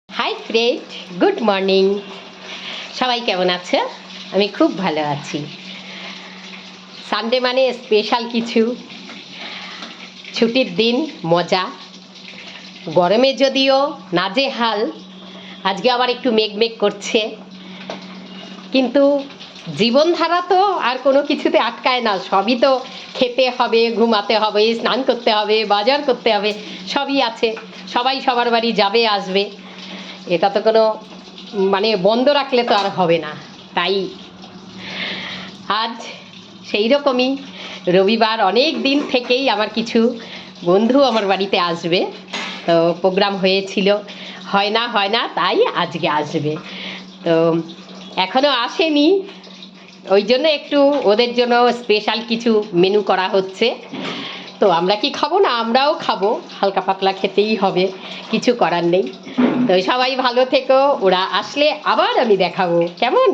Hi friend, good morning. সবাই কেমন আছে? আমি খুব ভালো আছি। সানডে মানে স্পেশাল কিছু, ছুটির দিন, মজা। গরমে যদিও নাজেহাল, আজকে আবার একটু মেঘ করছে, কিন্তু জীবনধারা তো আর কোনো কিছুতে আটকায় না। সবই তো খেতে হবে, ঘুমাতে হবে, স্নান করতে হবে, বাজার করতে হবে, সবই আছে। সবাই সবার বাড়ি যাবে আসবে, এটা তো কোনো মানে বন্ধ রাখলে তো আর হবে না। তাই আজ সেই রকমই রবিবার, অনেক দিন থেকেই আমার কিছু বন্ধু আমার বাড়িতে আসবে, তো প্রোগ্রাম হয়েছিল, হয় না তাই আজকে আসবে। তো এখনও আসেনি, ওই জন্য একটু ওদের জন্য স্পেশাল কিছু মেনু করা হচ্ছে। তো আমরা কি খাবো না? আমরাও খাবো, হালকা পাতলা খেতেই হবে, কিছু করার নেই। তো সবাই ভালো থেকো, ওরা আসলে আবার আমি দেখাবো, কেমন?